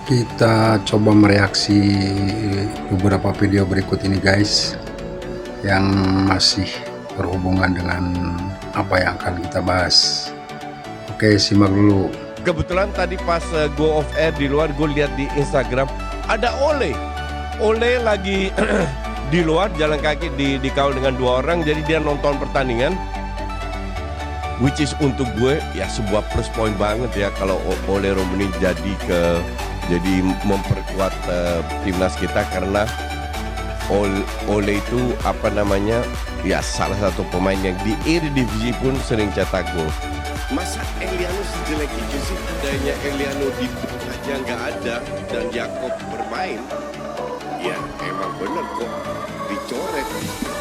Kita coba mereaksi beberapa video berikut ini guys, yang masih berhubungan dengan apa yang akan kita bahas. Oke, simak dulu. Kebetulan tadi pas go off air di luar, gue lihat di Instagram ada Ole lagi di luar jalan kaki dikawal dengan 2 orang, jadi dia nonton pertandingan, which is untuk gue ya sebuah plus point banget ya kalau Ole Romeni jadi memperkuat timnas kita, karena Ole itu apa namanya ya salah satu pemain yang di Eredivisie pun sering cetak gol. Masa Eliano sejelek itu sih? Dayanya Eliano di aja nggak ada dan Jakob bermain, ya emang bener kok dicoret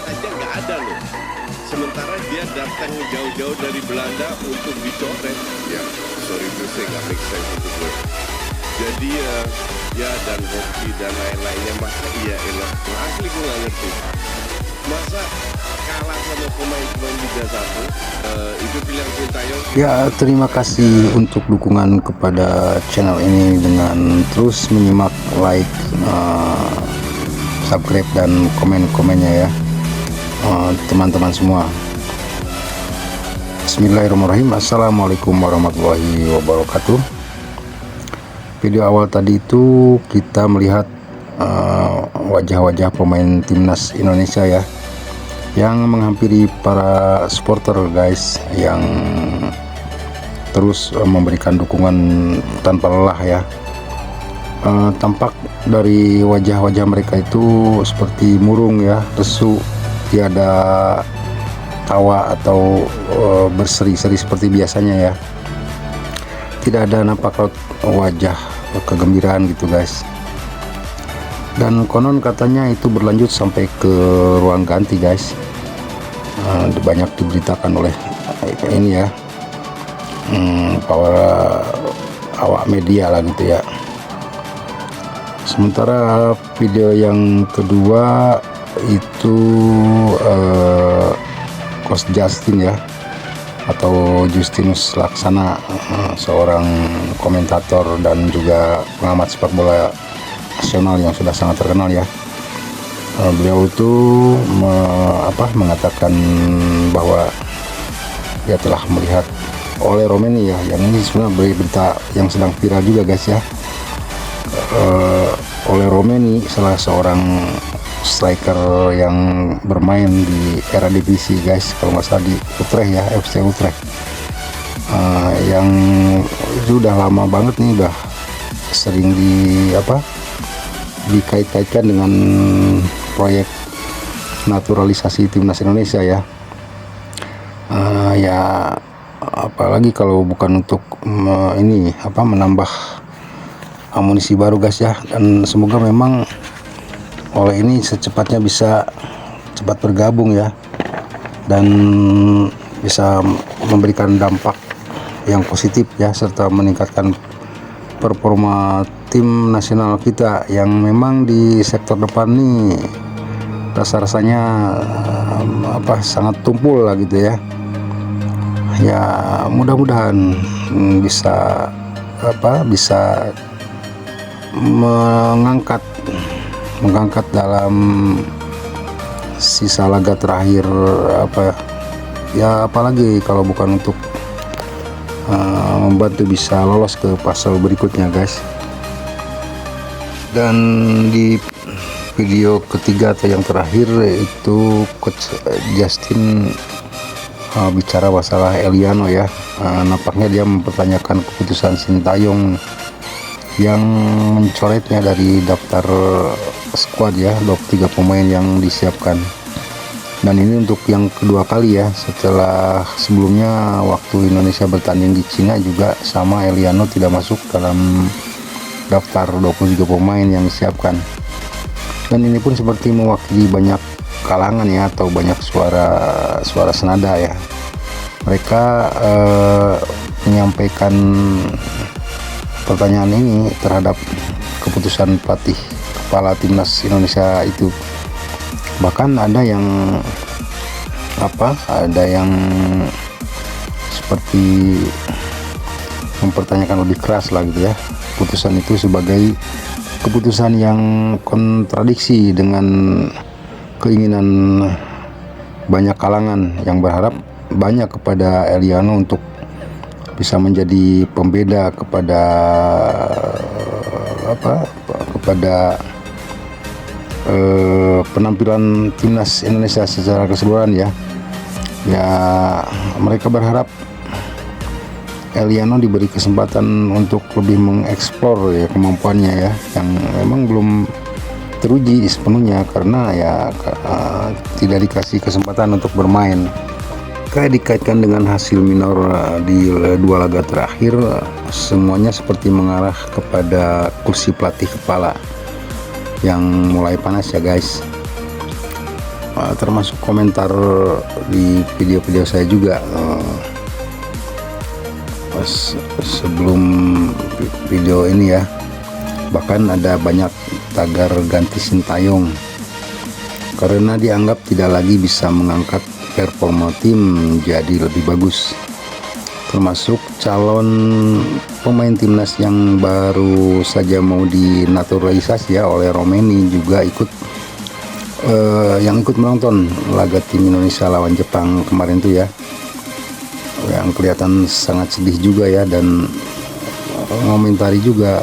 aja nggak ada loh. Sementara dia datang jauh-jauh dari Belanda untuk dicoret, ya sorry itu saya nggak make sense untuk gue. Jadi ya dan hoki dan lain-lainnya, masa iya enak asli gue nggak ngerti. Masa kalah sama pemain-pemain Liga 1, itu pilihan Sintayong. Ya, terima kasih untuk dukungan kepada channel ini dengan terus menyimak, like, subscribe dan komen-komennya ya, teman-teman semua. Bismillahirrahmanirrahim. Assalamualaikum warahmatullahi wabarakatuh. Video awal tadi itu kita melihat wajah-wajah pemain timnas Indonesia ya, yang menghampiri para supporter guys, yang terus memberikan dukungan tanpa lelah ya. Tampak dari wajah-wajah mereka itu seperti murung ya, lesu, tiada tawa atau berseri-seri seperti biasanya ya. Tidak ada nampak wajah kegembiraan gitu guys. Dan konon katanya itu berlanjut sampai ke ruang ganti guys. Banyak diberitakan oleh ini ya, para awak media lah gitu ya. Sementara video yang kedua itu Coach Justin ya, atau Justinus Laksana, seorang komentator dan juga pengamat sepak bola nasional yang sudah sangat terkenal ya. Beliau itu mengatakan bahwa dia telah melihat Ole Romeni ya, yang ini sebenarnya berita yang sedang viral juga guys ya. Ole Romeni salah seorang striker yang bermain di Eredivisie guys, kalau nggak salah di Utrecht ya, FC Utrecht, yang sudah lama banget nih, udah sering dikait-kaitkan dengan proyek naturalisasi timnas Indonesia ya. Ya apalagi kalau bukan untuk menambah amunisi baru guys ya. Dan semoga memang oleh ini secepatnya bisa cepat bergabung ya, dan bisa memberikan dampak yang positif ya, serta meningkatkan performa tim nasional kita yang memang di sektor depan nih rasa-rasanya sangat tumpul lah gitu ya. Ya mudah-mudahan bisa mengangkat dalam sisa laga terakhir ya, apalagi kalau bukan untuk membantu bisa lolos ke fase berikutnya guys. Dan di video ketiga atau yang terakhir itu Coach Justin bicara masalah Eliano ya. Nampaknya dia mempertanyakan keputusan Sintayong yang mencoretnya dari daftar squad ya, 23 pemain yang disiapkan. Dan ini untuk yang kedua kali ya, setelah sebelumnya waktu Indonesia bertanding di Cina juga sama, Eliano tidak masuk dalam daftar 23 pemain yang disiapkan. Dan ini pun seperti mewakili banyak kalangan ya, atau banyak suara senada ya. Mereka menyampaikan pertanyaan ini terhadap keputusan pelatih kepala timnas Indonesia itu. Bahkan ada yang seperti mempertanyakan lebih keras lah gitu ya, keputusan itu sebagai keputusan yang kontradiksi dengan keinginan banyak kalangan yang berharap banyak kepada Eliano untuk bisa menjadi pembeda kepada penampilan timnas Indonesia secara keseluruhan ya. Mereka berharap Eliano diberi kesempatan untuk lebih mengeksplor ya kemampuannya ya, yang memang belum teruji sepenuhnya karena tidak dikasih kesempatan untuk bermain. Kayak dikaitkan dengan hasil minor di 2 laga terakhir, semuanya seperti mengarah kepada kursi pelatih kepala yang mulai panas ya guys. Termasuk komentar di video-video saya juga sebelum video ini ya, bahkan ada banyak tagar ganti Sintayong karena dianggap tidak lagi bisa mengangkat performa tim jadi lebih bagus. Termasuk calon pemain timnas yang baru saja mau dinaturalisasi ya oleh Romeni juga ikut menonton laga tim Indonesia lawan Jepang kemarin tuh ya, yang kelihatan sangat sedih juga ya, dan ngomentari juga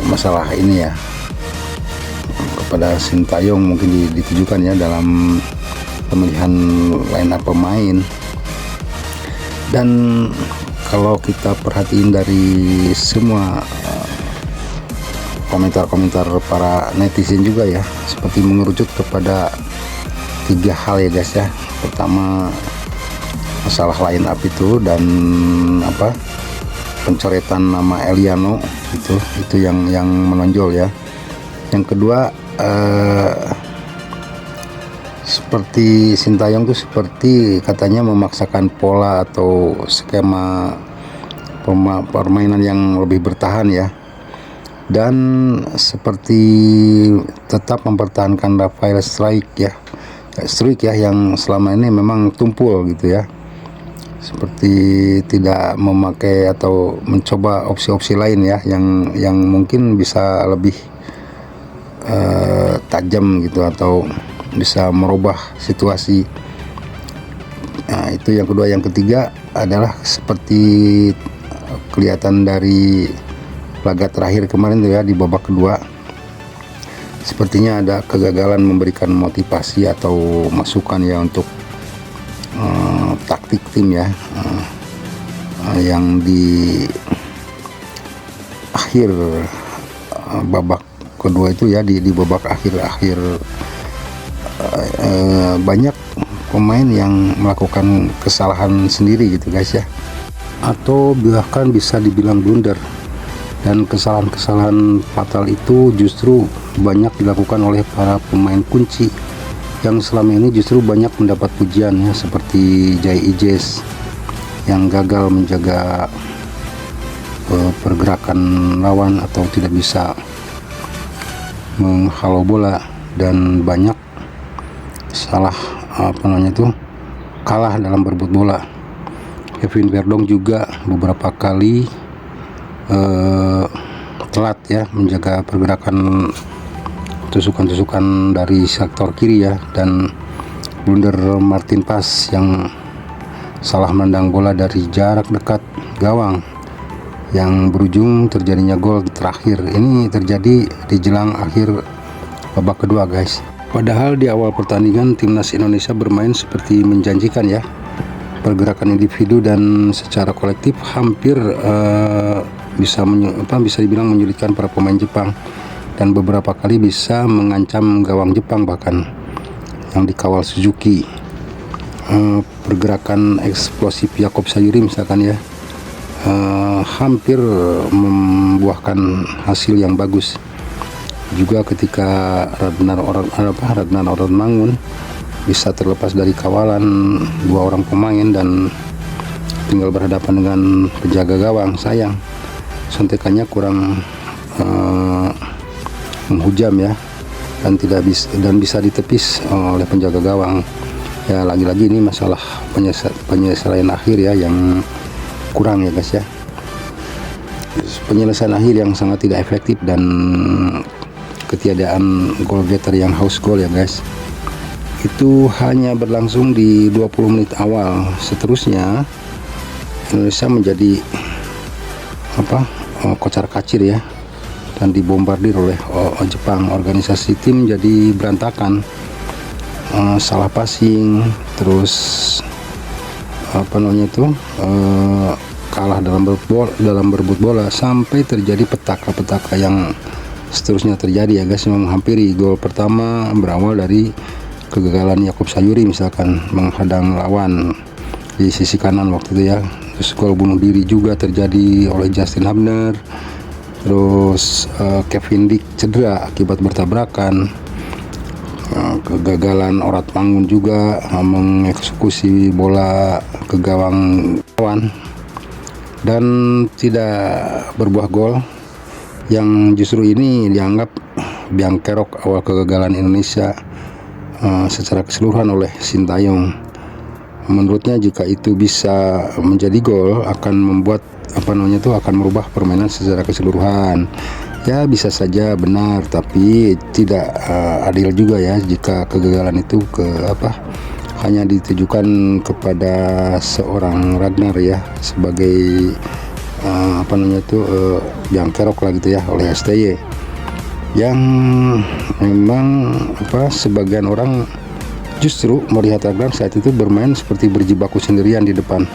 masalah ini ya kepada Sintayong mungkin ditujukan ya dalam pemilihan line up pemain. Dan kalau kita perhatiin dari semua komentar-komentar para netizen juga ya, seperti mengerucut kepada 3 hal ya guys ya. Pertama, masalah line up itu dan pencoretan nama Eliano itu yang menonjol ya. Yang kedua, seperti Sintayong tuh seperti katanya memaksakan pola atau skema permainan yang lebih bertahan ya, dan seperti tetap mempertahankan Rafael Struijk ya yang selama ini memang tumpul gitu ya, seperti tidak memakai atau mencoba opsi-opsi lain ya yang mungkin bisa lebih tajam gitu atau bisa merubah situasi. Nah, itu yang kedua. Yang ketiga adalah seperti kelihatan dari laga terakhir kemarin tuh ya, di babak kedua sepertinya ada kegagalan memberikan motivasi atau masukan ya untuk taktik tim ya, yang di akhir babak kedua itu ya, di babak akhir banyak pemain yang melakukan kesalahan sendiri gitu guys ya, atau bahkan bisa dibilang blunder. Dan kesalahan-kesalahan fatal itu justru banyak dilakukan oleh para pemain kunci yang selama ini justru banyak mendapat pujian ya, seperti Jai Ijes yang gagal menjaga pergerakan lawan atau tidak bisa menghalau bola, dan banyak kalah dalam berebut bola. Kevin Verdong juga beberapa kali telat ya menjaga pergerakan tusukan-tusukan dari sektor kiri ya, dan blunder Martin Pas yang salah menendang bola dari jarak dekat gawang yang berujung terjadinya gol terakhir. Ini terjadi di jelang akhir babak kedua guys. Padahal di awal pertandingan timnas Indonesia bermain seperti menjanjikan ya. Pergerakan individu dan secara kolektif hampir bisa dibilang menyulitkan para pemain Jepang, dan beberapa kali bisa mengancam gawang Jepang bahkan yang dikawal Suzuki. Pergerakan eksplosif Yakob Sayuri misalkan ya, hampir membuahkan hasil yang bagus. Juga ketika Radnar Orotmangun bisa terlepas dari kawalan 2 orang pemain dan tinggal berhadapan dengan penjaga gawang, sayang sontekannya kurang menghujam ya, dan bisa ditepis oleh penjaga gawang. Ya lagi-lagi ini masalah penyelesaian akhir ya yang kurang ya guys ya. penyelesaian akhir yang sangat tidak efektif dan ketiadaan goal getter yang haus gol ya guys. Itu hanya berlangsung di 20 menit awal. Seterusnya Indonesia menjadi kocar-kacir ya, dan dibombardir oleh Jepang. Organisasi tim jadi berantakan, salah passing, terus kalah dalam berebut bola, sampai terjadi petaka-petaka yang seterusnya terjadi ya guys, yang menghampiri. Gol pertama berawal dari kegagalan Yakub Sayuri misalkan menghadang lawan di sisi kanan waktu itu ya. Terus gol bunuh diri juga terjadi oleh Justin Hubner. Terus Kevin Dick cedera akibat bertabrakan. Kegagalan Orat Mangun juga mengeksekusi bola ke gawang lawan dan tidak berbuah gol, yang justru ini dianggap biang kerok awal kegagalan Indonesia secara keseluruhan oleh Sintayong. Menurutnya jika itu bisa menjadi gol akan membuat akan merubah permainan secara keseluruhan. Ya bisa saja benar, tapi tidak adil juga ya jika kegagalan itu hanya ditujukan kepada seorang Ragnar ya, sebagai biang kerok lah gitu ya oleh STY, yang memang sebagian orang justru melihat Ragnar saat itu bermain seperti berjibaku sendirian di depan,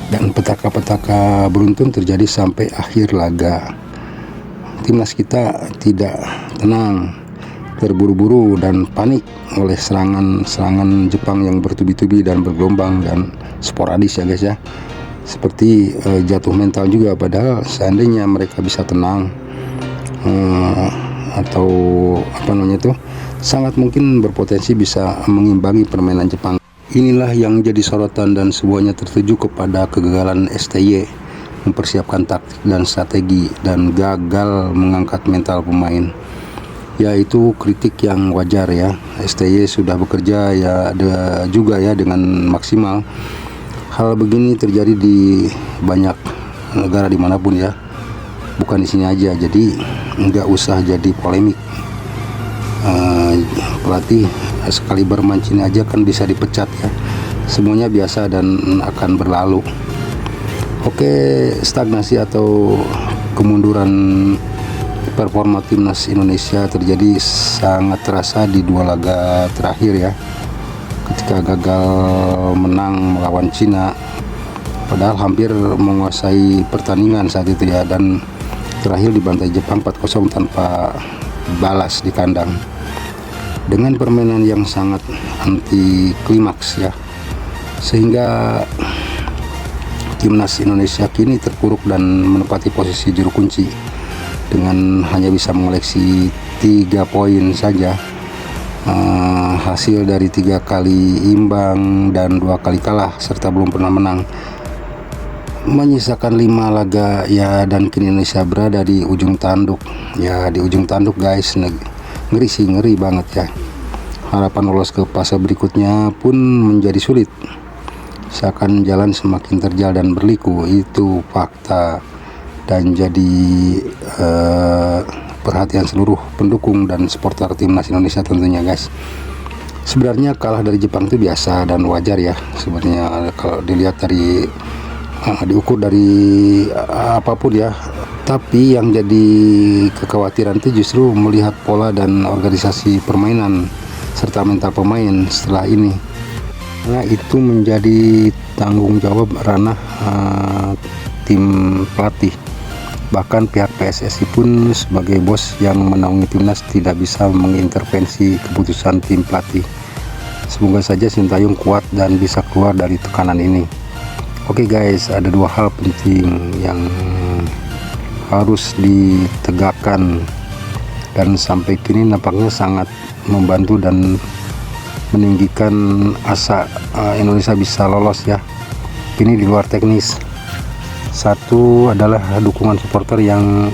dan petaka-petaka beruntun terjadi sampai akhir laga. Timnas kita tidak tenang, terburu-buru dan panik oleh serangan Jepang yang bertubi-tubi dan bergelombang dan sporadis ya guys ya. Seperti jatuh mental juga, padahal seandainya mereka bisa tenang sangat mungkin berpotensi bisa mengimbangi permainan Jepang. Inilah yang jadi sorotan dan semuanya tertuju kepada kegagalan STY mempersiapkan taktik dan strategi dan gagal mengangkat mental pemain. Yaitu kritik yang wajar ya. STY sudah bekerja ya juga ya dengan maksimal. Hal begini terjadi di banyak negara dimanapun ya, bukan di sini aja. Jadi nggak usah jadi polemik. Pelatih sekali bermancing aja kan bisa dipecat ya. Semuanya biasa dan akan berlalu. Oke, stagnasi atau kemunduran performa timnas Indonesia terjadi sangat terasa di 2 laga terakhir ya, ketika gagal menang melawan Cina, padahal hampir menguasai pertandingan saat itu ya, dan terakhir dibantai Jepang 4-0 tanpa balas di kandang dengan permainan yang sangat anti klimaks ya, sehingga timnas Indonesia kini terpuruk dan menempati posisi juru kunci dengan hanya bisa mengoleksi 3 poin saja, hasil dari 3 kali imbang dan 2 kali kalah serta belum pernah menang, menyisakan 5 laga ya, dan kini Indonesia berada di ujung tanduk ya, di ujung tanduk guys. Ngeri banget ya. Harapan lolos ke fase berikutnya pun menjadi sulit, seakan jalan semakin terjal dan berliku. Itu fakta dan jadi perhatian seluruh pendukung dan supporter timnas Indonesia tentunya guys. Sebenarnya kalah dari Jepang itu biasa dan wajar ya sebenarnya, kalau dilihat dari diukur dari apapun ya. Tapi yang jadi kekhawatiran itu justru melihat pola dan organisasi permainan serta mental pemain setelah ini. Nah, itu menjadi tanggung jawab ranah tim pelatih. Bahkan pihak PSSI pun sebagai bos yang menaungi timnas tidak bisa mengintervensi keputusan tim pelatih. Semoga saja Sintayong kuat dan bisa keluar dari tekanan ini. Oke guys, ada 2 hal penting yang harus ditegakkan dan sampai kini nampaknya sangat membantu dan meninggikan asa Indonesia bisa lolos ya. Ini di luar teknis. Satu adalah dukungan supporter yang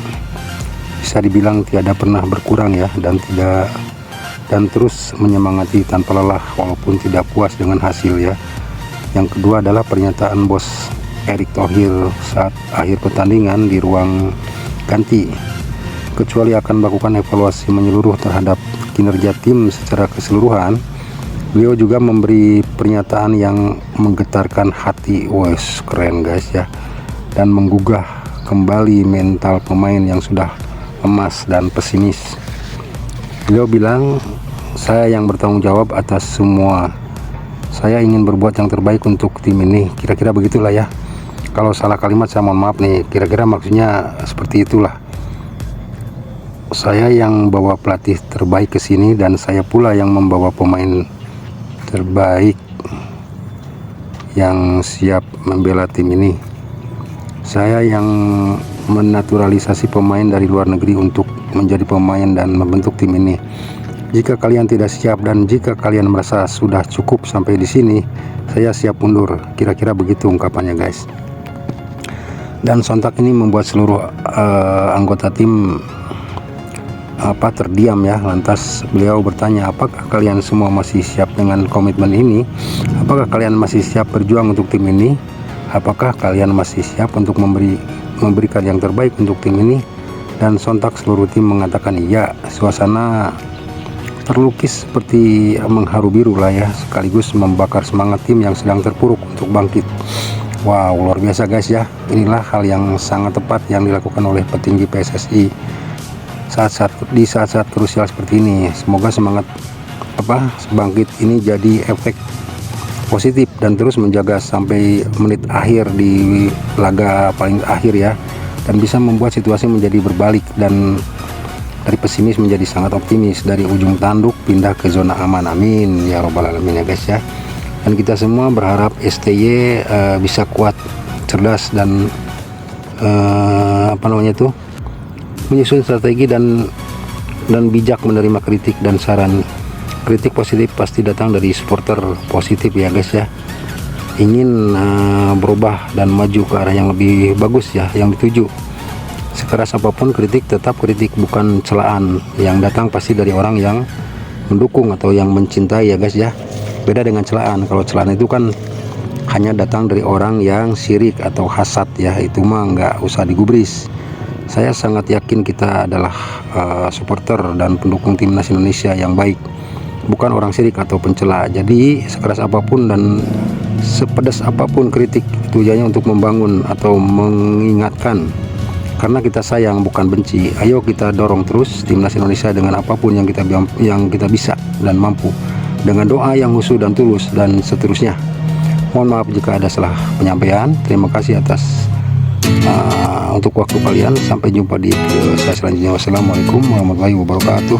bisa dibilang tiada pernah berkurang ya, dan terus menyemangati tanpa lelah walaupun tidak puas dengan hasil ya. Yang kedua adalah pernyataan bos Erick Thohir saat akhir pertandingan di ruang ganti. Kecuali akan melakukan evaluasi menyeluruh terhadap kinerja tim secara keseluruhan, beliau juga memberi pernyataan yang menggetarkan hati. Wes, keren guys ya, dan menggugah kembali mental pemain yang sudah lemas dan pesimis. Beliau bilang, saya yang bertanggung jawab atas semua, saya ingin berbuat yang terbaik untuk tim ini. Kira-kira begitulah ya. Kalau salah kalimat saya mohon maaf nih, kira-kira maksudnya seperti itulah. Saya yang bawa pelatih terbaik ke sini dan saya pula yang membawa pemain terbaik yang siap membela tim ini. Saya yang menaturalisasi pemain dari luar negeri untuk menjadi pemain dan membentuk tim ini. Jika kalian tidak siap dan jika kalian merasa sudah cukup sampai di sini, saya siap mundur. Kira-kira begitu ungkapannya guys. Dan sontak ini membuat seluruh anggota tim terdiam ya. Lantas beliau bertanya, apakah kalian semua masih siap dengan komitmen ini? Apakah kalian masih siap berjuang untuk tim ini? Apakah kalian masih siap untuk memberikan yang terbaik untuk tim ini? Dan sontak seluruh tim mengatakan iya. Suasana terlukis seperti mengharu biru lah ya, sekaligus membakar semangat tim yang sedang terpuruk untuk bangkit. Wow, luar biasa guys ya. Inilah hal yang sangat tepat yang dilakukan oleh petinggi PSSI di saat-saat krusial seperti ini. Semoga semangat bangkit ini jadi efek positif dan terus menjaga sampai menit akhir di laga paling akhir ya, dan bisa membuat situasi menjadi berbalik dan dari pesimis menjadi sangat optimis, dari ujung tanduk pindah ke zona aman. Amin ya robbal alamin ya guys ya. Dan kita semua berharap STY bisa kuat, cerdas dan menyusun strategi dan bijak menerima kritik dan saran. Kritik positif pasti datang dari supporter positif ya guys ya, ingin berubah dan maju ke arah yang lebih bagus ya yang dituju. Sekeras apapun kritik, tetap kritik, bukan celaan. Yang datang pasti dari orang yang mendukung atau yang mencintai ya guys ya. Beda dengan celaan. Kalau celaan itu kan hanya datang dari orang yang syirik atau hasad ya, itu mah nggak usah digubris. Saya sangat yakin kita adalah supporter dan pendukung timnas Indonesia yang baik, bukan orang syirik atau pencela. Jadi sekeras apapun dan sepedas apapun kritik, tujuannya untuk membangun atau mengingatkan, karena kita sayang bukan benci. Ayo kita dorong terus timnas Indonesia dengan apapun yang kita bisa dan mampu, dengan doa yang khusyuk dan tulus dan seterusnya. Mohon maaf jika ada salah penyampaian. Terima kasih atas untuk waktu kalian. Sampai jumpa di video saya selanjutnya. Wassalamualaikum warahmatullahi wabarakatuh.